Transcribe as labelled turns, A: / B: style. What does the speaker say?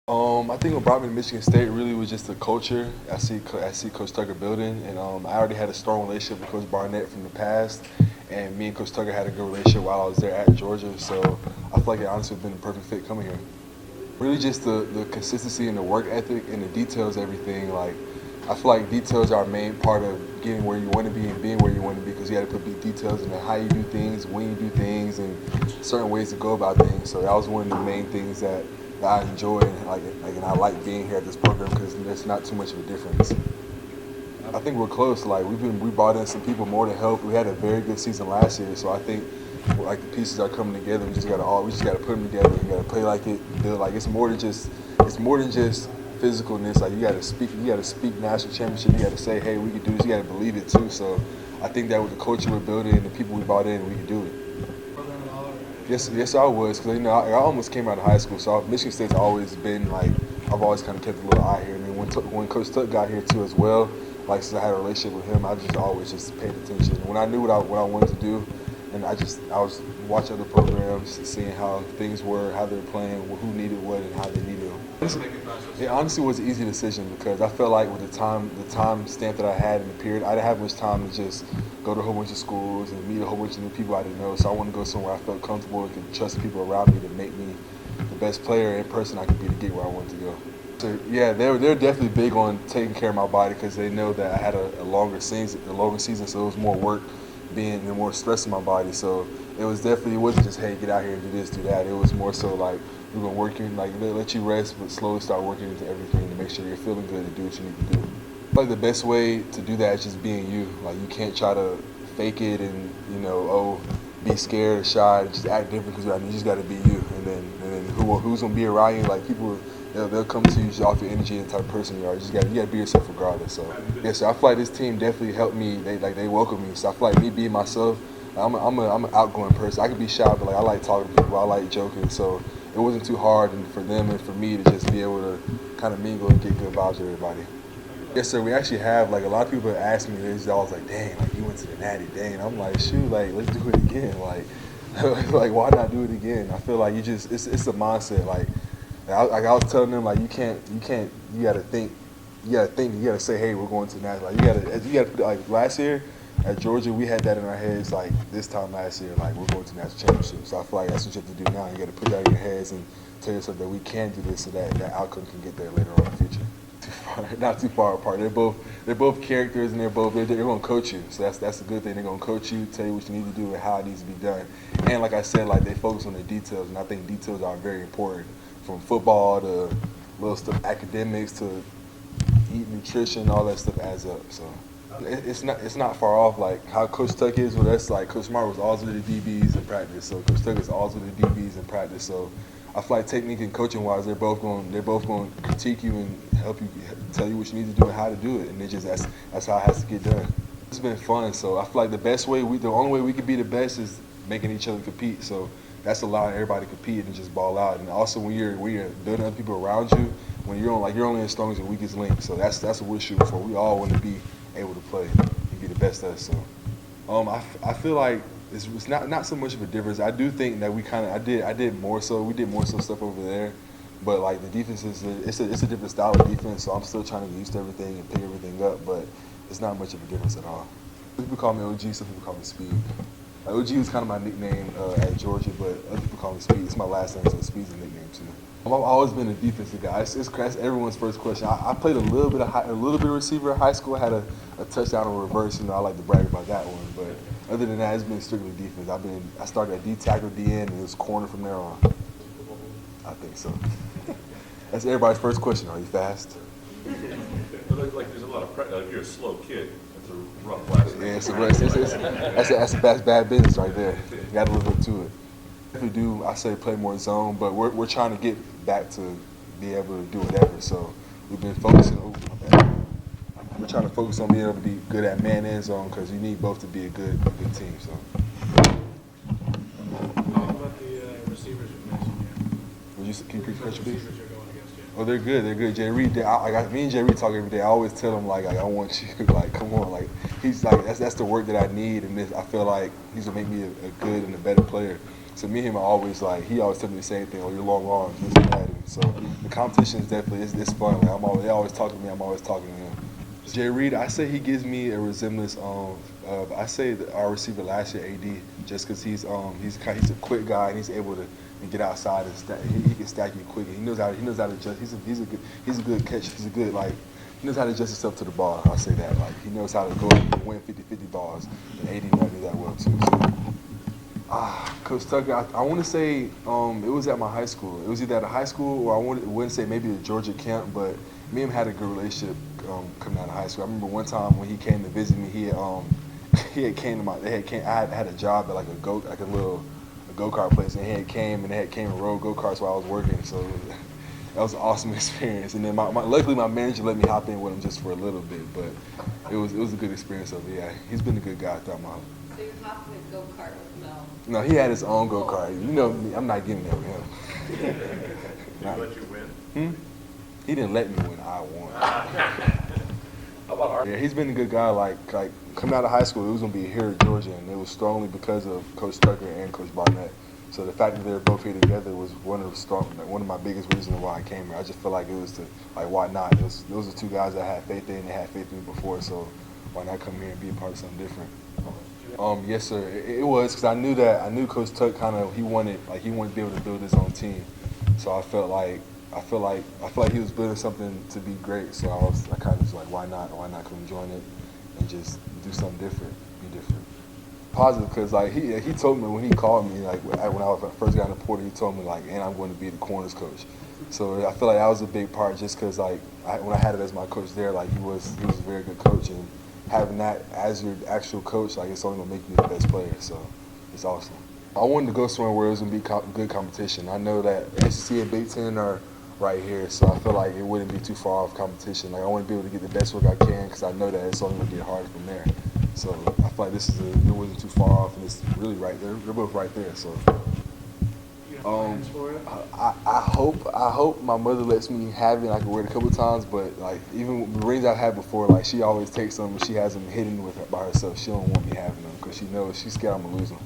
A: I think what brought me to Michigan State really was just the culture. I see Coach Tucker building, and I already had a strong relationship with Coach Barnett from the past, and me and Coach Tucker had a good relationship while I was there at Georgia. So I feel like it honestly has been a perfect fit coming here. Really, just the consistency and the work ethic and the details, everything. Like I feel like details are a main part of getting where you want to be and being where you want to be because you got to put big details into how you do things, when you do things, and certain ways to go about things. So that was one of the main things that I enjoy and I like being here at this program because there's not too much of a difference. I think we're close. Like we brought in some people more to help. We had a very good season last year, so I think like the pieces are coming together. We just gotta put them together. You gotta play like it, build like it's more than just physicalness. Like you gotta speak national championship. You gotta say, hey, we can do this. You gotta believe it too. So I think that with the culture we're building and the people we brought in, we can do it. Yes, I was because I almost came out of high school, so Michigan State's always been like I've always kind of kept a little eye here. I mean, when Coach Tuck got here too as well, like since I had a relationship with him, I just always just paid attention. When I knew what I wanted to do, and I was watching other programs, seeing how things were, how they were playing, who needed what, and how they needed them. It honestly was an easy decision because I felt like with the time stamp that I had in the period, I didn't have much time to just go to a whole bunch of schools and meet a whole bunch of new people I didn't know. So I wanted to go somewhere I felt comfortable and could trust the people around me to make me the best player and person I could be to get where I wanted to go. So yeah, they're definitely big on taking care of my body because they know that I had a longer season, so it was more work, being and more stress in my body. So it wasn't just hey get out here and do this, do that. It was more so like we're gonna work in like let you rest, but slowly start working into everything to make sure you're feeling good and do what you need to do. Like the best way to do that is just being you. Like you can't try to fake it and be scared or shy. Just act different because you just got to be you. And then who's gonna be around you? Like people, they'll come to you just off your energy and the type of person you are. You got to be yourself regardless. So yeah, so I feel like this team definitely helped me. They welcome me. So I feel like me being myself. I'm an outgoing person. I can be shy, but like I like talking to people. I like joking. So it wasn't too hard and for them and for me to just be able to kind of mingle and get good vibes with everybody. Yes, sir. We actually have like a lot of people have asked me this. I was like, "Dang, like you went to the Natty, dang." I'm like, "Shoot, like let's do it again." Like, like why not do it again? I feel like it's a mindset. I was telling them like you gotta say, "Hey, we're going to the Natty." Like you gotta like last year at Georgia, we had that in our heads. Like this time last year, like we're going to the national championship. So I feel like that's what you have to do now. You got to put that in your heads and tell yourself that we can do this, so that outcome can get there later on in the future. Not too far apart. They're both characters, and they're going to coach you. So that's a good thing. They're going to coach you, tell you what you need to do, and how it needs to be done. And like I said, like they focus on the details, and I think details are very important. From football to little stuff, academics to eat nutrition, all that stuff adds up. So it's not far off. Like how Coach Tuck is with us. Like Coach Smart was always with the DBs in practice. So Coach Tuck is always with the DBs in practice. So I feel like technique and coaching wise, they're both going to critique you and help you tell you what you need to do and how to do it. And that's how it has to get done. It's been fun. So I feel like the only way we can be the best is making each other compete. So that's allowing everybody to compete and just ball out. And also when you're building other people around you, when you're only as strong as your weakest link. So that's what we're shooting for. We all want to be able to play and be the best at it. So I feel like it's not so much of a difference. I do think that I did more so. We did more so stuff over there, but like the defense it's a different style of defense. So I'm still trying to get used to everything and pick everything up, but it's not much of a difference at all. Some people call me OG. Some people call me Speed. OG was kind of my nickname at Georgia, but other people call me Speed. It's my last name, so Speed's a nickname too. I've always been a defensive guy. It's everyone's first question. I played a little bit of receiver in high school. I had a touchdown on reverse. I like to brag about that one. But other than that, it's been strictly defense. I started at D tackle, D end, and it was corner from there on. I think so. That's everybody's first question. Are you fast?
B: Like there's a lot of pressure. Like you're a slow kid. It's a rough last name.
A: Yeah, that's bad business right there. You got a little bit to it. If we do, I say play more zone, but we're trying to get back to be able to do whatever. So we've been focusing. We're trying to focus on being able to be good at man and zone because you need both to be a good team. So.
C: How about the receivers you're facing here?
A: Can you repeat the question, please?
C: Receivers you're going against, yeah.
A: Oh, they're good. They're good. Jay Reed, me and Jay Reed talk every day. I always tell him like I want you, like come on, like he's like that's the work that I need, and I feel like he's gonna make me a good and a better player. So me and him are always like, he always tell me the same thing, oh, your long arms, this and that. And so the competition is definitely, it's fun. Like, they always talking to me, I'm always talking to him. Jay Reed, I say he gives me a resemblance of I say our receiver last year, AD, just because he's a quick guy and he's able to get outside and he can stack you quick. And he knows how to adjust. He's a good catch. He's a good he knows how to adjust himself to the ball. I'll say that. Like he knows how to go and win 50-50 balls. And AD knows that well too. So. Coach Tucker, I want to say it was at my high school. It was either at a high school or I wouldn't say maybe a Georgia camp, but me and him had a good relationship coming out of high school. I remember one time when he came to visit me, he had came to I had a job at like a go-kart place, and they had came and rode go-karts while I was working. So that was an awesome experience. And then luckily my manager let me hop in with him just for a little bit, but it was a good experience. So yeah, he's been a good guy throughout my life.
D: So you're hopping a go-kart with Mel?
A: No, he had his own go-kart. You know me, I'm not getting there with him.
B: Did he let you win?
A: He didn't let me win. I won.
B: How about our?
A: Yeah, he's been a good guy. Like coming out of high school, it was gonna be here at Georgia, and it was strongly because of Coach Tucker and Coach Barnett. So the fact that they were both here together was one of my biggest reasons why I came here. I just feel like it was why not? Those are two guys that I had faith in. They had faith in me before, so why not come here and be a part of something different? Yes, sir. It was because I knew Coach Tuck he wanted to be able to build his own team. So I feel like he was building something to be great. So I kind of was like, why not come join it and just do something different, be different. Positive because he told me when he called me when I first got in the portal, he told me and I'm going to be the corners coach. So I feel like that was a big part just because when I had it as my coach there, he was a very good coach, and having that as your actual coach, it's only gonna make you the best player. So it's awesome. I wanted to go somewhere where it was gonna be good competition. I know that SEC and Big Ten are right here, so I feel like it wouldn't be too far off competition. I want to be able to get the best work I can because I know that it's only gonna get harder from there. So I feel like it wasn't too far off, and it's really right there. They're both right there. So.
C: You have plans for it?
A: I hope my mother lets me have it. I can wear it a couple of times, but even the rings I've had before, she always takes them and she has them hidden by herself. She don't want me having them because she knows she's scared I'm gonna lose them.